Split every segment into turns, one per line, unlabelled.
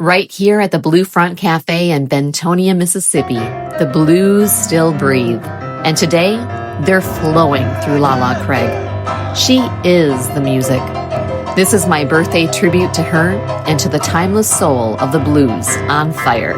Right here at the Blue Front Café in Bentonia, Mississippi, the blues still breathe. And today, they're flowing through Lala Craig. She is the music. This is my birthday tribute to her and to the timeless soul of the blues on fire.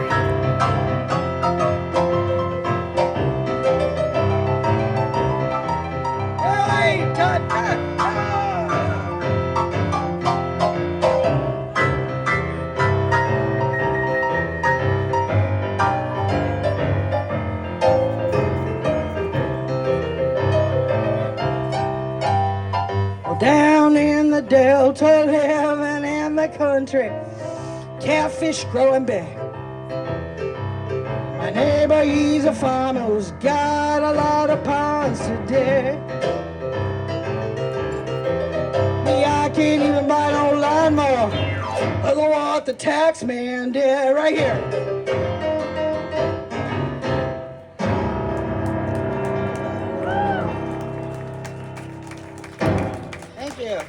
Down in the Delta, living in the country, catfish growing big. My neighbor, he's a farmer who's got a lot of ponds to dig. Me, I can't even buy no lawnmower. Look at what the tax man did right here. Thank you.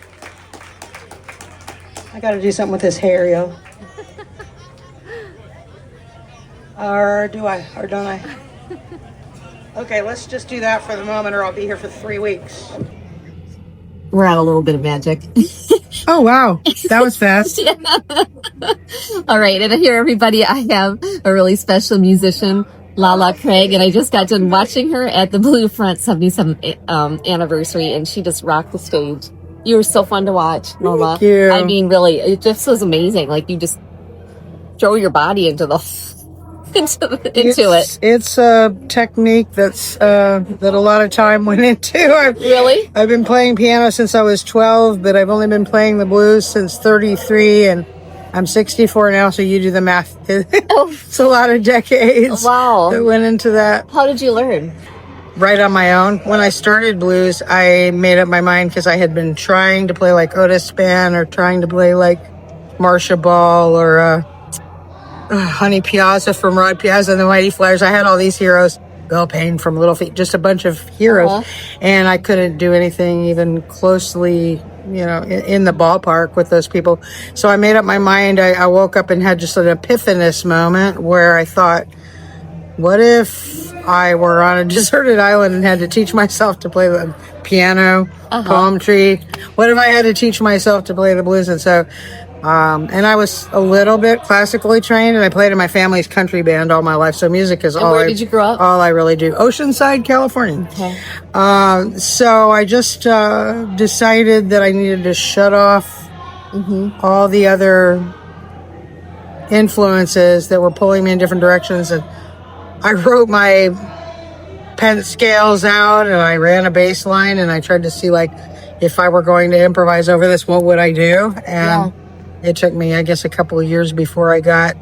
I gotta do something with this hair, yo. Or do I? Or don't I? Okay, let's just do that for the moment, or I'll be here for 3 weeks.
We're out a little bit of magic.
Oh, wow. That was fast.
Yeah. All right, and here, everybody, I have a really special musician, Lala Craig, and I just got done watching her at the Blue Front 77th anniversary, and she just rocked the stage. You were so fun to watch, Lola.
Thank you.
I mean, really, it just was amazing. Like, you just throw your body into the into it.
It's a technique that's that a lot of time went into.
Really?
I've been playing piano since I was 12, but I've only been playing the blues since 33, and I'm 64 now, so you do the math. It's a lot of decades.
Wow.
That went into that.
How did you learn?
Right on my own. When I started blues, I made up my mind because I had been trying to play like Otis Spann or trying to play like Marcia Ball or Honey Piazza from Rod Piazza and the Mighty Flyers. I had all these heroes. Bill Payne from Little Feat, just a bunch of heroes. And I couldn't do anything even closely, in the ballpark with those people. So I made up my mind. I woke up and had just an epiphanous moment where I thought, what if I were on a deserted island and had to teach myself to play the piano, palm tree? What if I had to teach myself to play the blues? And so, and I was a little bit classically trained, and I played in my family's country band all my life. So music is all.
Where did you grow up?
All I really do. Oceanside, California.
Okay.
So I just decided that I needed to shut off all the other influences that were pulling me in different directions, and I wrote my pen scales out, and I ran a bass line, and I tried to see, like, if I were going to improvise over this, what would I do? And it took me, I guess, a couple of years before I got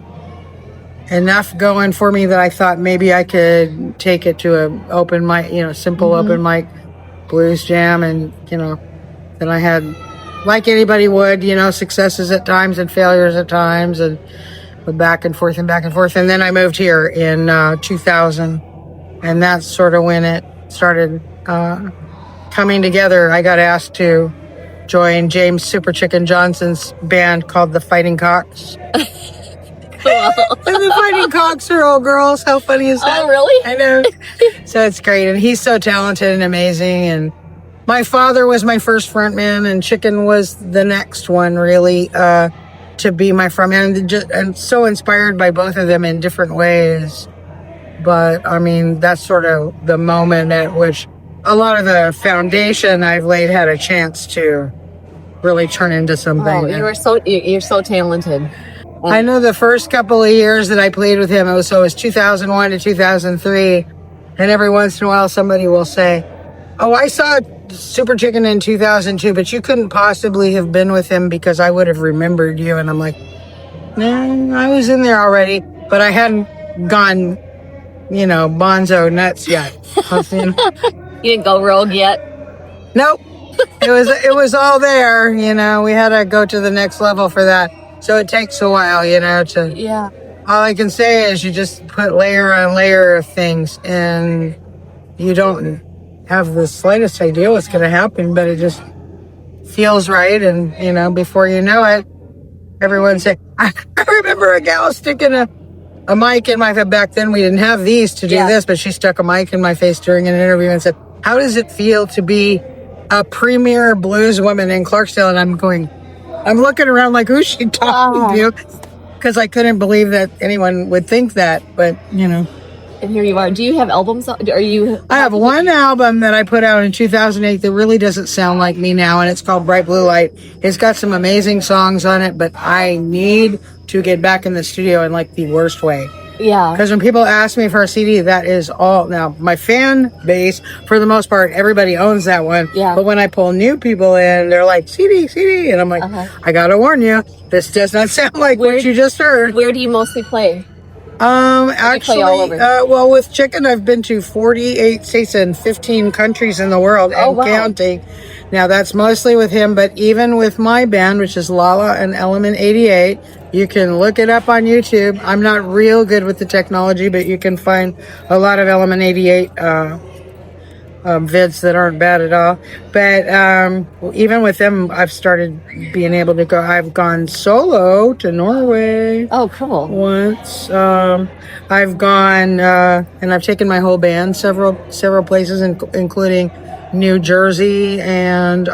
enough going for me that I thought maybe I could take it to an open mic, simple open mic blues jam. And, then I had, like anybody would, successes at times and failures at times, and back and forth and back and forth. And then I moved here in 2000, and that's sort of when it started coming together. I got asked to join James Super Chicken Johnson's band called the Fighting Cocks. And the Fighting Cocks are all girls. How funny is that?
Oh, really?
I know. So it's great, and he's so talented and amazing. And my father was my first frontman, and Chicken was the next one, really, to be my frontman. And so inspired by both of them in different ways. But, I mean, that's sort of the moment at which a lot of the foundation I've laid had a chance to really turn into something.
Oh, you're so talented.
I know the first couple of years that I played with him, it was 2001 to 2003, and every once in a while somebody will say, "Oh, I saw Super Chicken in 2002, but you couldn't possibly have been with him because I would have remembered you." And I'm like, "No, I was in there already, but I hadn't gone, bonzo nuts yet."
You didn't go rogue yet?
Nope. It was all there, we had to go to the next level for that. So it takes a while,
Yeah.
All I can say is you just put layer on layer of things, and you don't have the slightest idea what's going to happen, but it just feels right. And, before you know it, everyone say, I remember a gal sticking a mic in my face. Back then we didn't have these to do this, but she stuck a mic in my face during an interview and said, how does it feel to be a premier blues woman in Clarksdale? And I'm looking around like, who's she talking to? Because I couldn't believe that anyone would think that, but you know.
And here you are. Do you have albums? I
have one album that I put out in 2008 that really doesn't sound like me now, and it's called Bright Blue Light. It's got some amazing songs on it, but I need to get back in the studio in like the worst way.
Yeah.
Because when people ask me for a CD, that is all. Now, my fan base, for the most part, everybody owns that one.
Yeah.
But when I pull new people in, they're like, CD. And I'm like, I got to warn you, this does not sound like what you just heard.
Where do you mostly play?
Actually,
all over?
Well, with Chicken, I've been to 48 states and 15 countries in the world and counting. Now, that's mostly with him, but even with my band, which is Lala and Element 88, you can look it up on YouTube. I'm not real good with the technology, but you can find a lot of Element 88 vids that aren't bad at all. But even with them, I've started being able to go. I've gone solo to Norway.
Oh, cool.
Once. I've gone and I've taken my whole band several places, including New Jersey and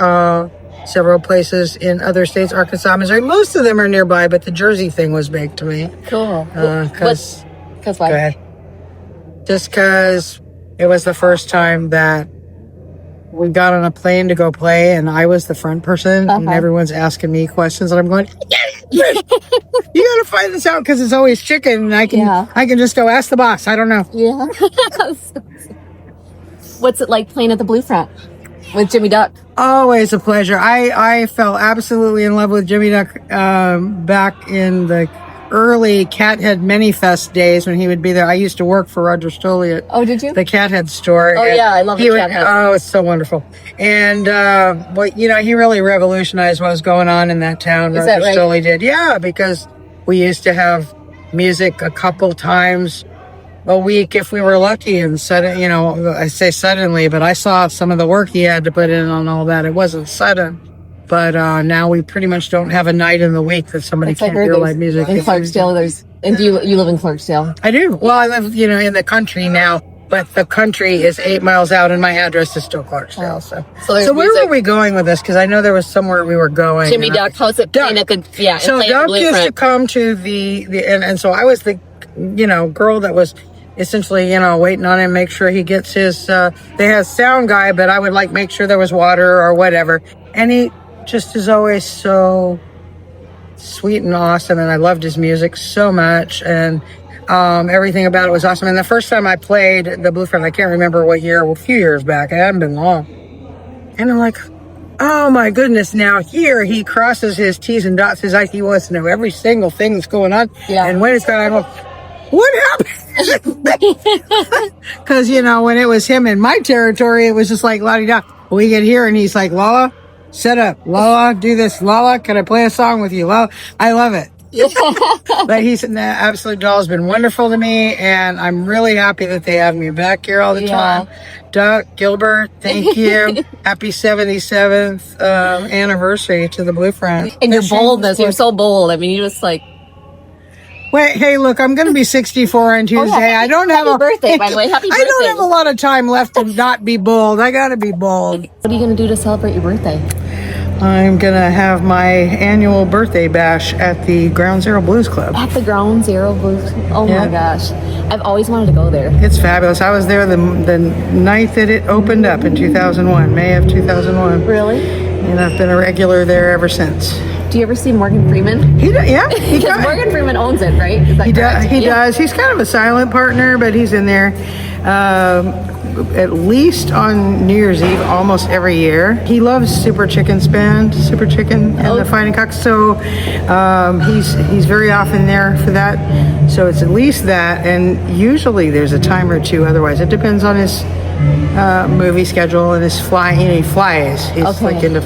several places in other states, Arkansas, Missouri. Most of them are nearby, but the Jersey thing was big to me.
Cool.
Because
why?
Go ahead. Just because it was the first time that we got on a plane to go play, and I was the front person, and everyone's asking me questions, and I'm going, you gotta find this out, because it's always Chicken, and I can just go ask the boss. I don't know.
Yeah. What's it like playing at the Blue Front with Jimmy Duck?
Always a pleasure. I fell absolutely in love with Jimmy Duck back in the early Cathead Minifest days when he would be there. I used to work for Roger Stoley at the Cathead store.
Oh, yeah, I love the Cathead.
Oh, it's so wonderful. And, he really revolutionized what was going on in that town.
Is
Roger
that right?
Stoley did. Yeah, because we used to have music a couple times a week if we were lucky. And I say suddenly, but I saw some of the work he had to put in on all that. It wasn't sudden. But now we pretty much don't have a night in the week that somebody can't hear live music.
In Clarksdale, and do you live in Clarksdale?
I do. Well, I live, in the country now, but the country is 8 miles out, and my address is still Clarksdale. So where were we going with this? Because I know there was somewhere we were going.
Jimmy Duck, how's it playing at the
So Duck used to come to and so I was the girl that was essentially, waiting on him, make sure he gets his. They had a sound guy, but I would make sure there was water or whatever, and he just is always so sweet and awesome, and I loved his music so much, and everything about it was awesome. And the first time I played the Blue Front, I can't remember what year, a few years back, it hadn't been long, and I'm like, oh my goodness, now here he crosses his T's and dots his I's. He wants to know every single thing that's going on, and when it's going on, what happened? Because when it was him in my territory, it was just like la-di-da. We get here and he's like, Lala, set up. Lala, do this. Lala, can I play a song with you? Lala, I love it. But he's an absolute doll. Has been wonderful to me, and I'm really happy that they have me back here all the time. Duck, Gilbert, thank you. Happy 77th anniversary to the Blue Front.
And your boldness, you're so bold. I mean, you just
Wait, hey, look, I'm going to be 64 on Tuesday.
I don't have a birthday, by the way. Happy birthday.
I don't have a lot of time left to not be bold. I got to be bold.
What are you going to do to celebrate your birthday?
I'm going to have my annual birthday bash at the Ground Zero Blues Club.
At the Ground Zero Blues? Oh, my gosh. I've always wanted to go there.
It's fabulous. I was there the night that it opened up in 2001, May of 2001.
Really?
And I've been a regular there ever since.
Do you ever see Morgan Freeman?
He does, yeah.
Because Morgan Freeman owns it, right?
He does. He's kind of a silent partner, but he's in there at least on New Year's Eve almost every year. He loves Super Chicken's band, Super Chicken and the Fighting Cocks. So he's very often there for that. So it's at least that, and usually there's a time or two. Otherwise, it depends on his movie schedule and his flying. He flies. He's like into.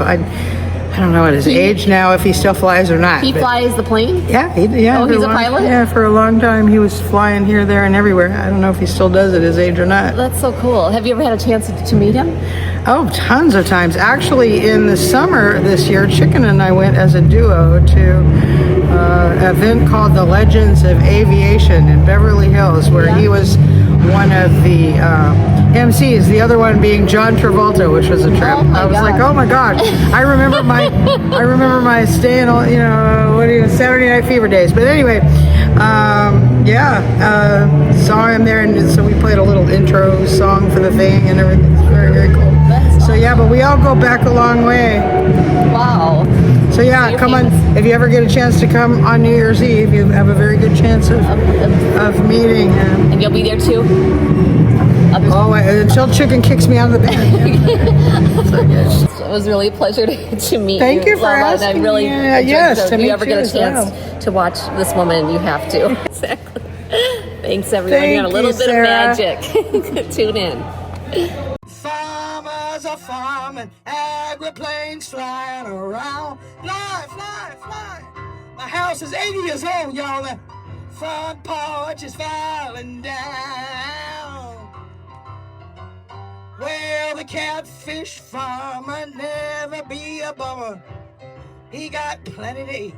I don't know at his age now if he still flies or not.
He flies the plane?
Yeah.
Oh, he's a pilot?
Yeah, for a long time he was flying here, there, and everywhere. I don't know if he still does at his age or not.
That's so cool. Have you ever had a chance to meet him?
Oh, tons of times. Actually, in the summer this year, Chicken and I went as a duo to event called the Legends of Aviation in Beverly Hills, where he was one of the MCs. The other one being John Travolta, which was a trip. I was like, oh my god! I remember my staying, Saturday Night Fever days. But anyway, saw him there, and so we played a little intro song for the thing and everything. It's very, very cool. So yeah, but we all go back a long way.
Wow.
So yeah, come on. If you ever get a chance to come on New Year's Eve, you have a very good chance of meeting him.
And you'll be there too?
Until Chicken kicks me out of the band.
It was really a pleasure to meet you.
Thank you for asking.
And I really enjoyed
yes,
it.
to
If you
meet
ever
you
get a
as
chance
well.
to watch this woman, you have to. Exactly. Thanks, everyone.
Thank
You got a little
you,
bit
Sarah.
of magic. Tune in.
Farmers are farming, aeroplanes flying around. Fly, fly, fly. My house is 80 years old, y'all. The front porch is falling down. Well, the catfish farmer never be a bummer. He got plenty to eat.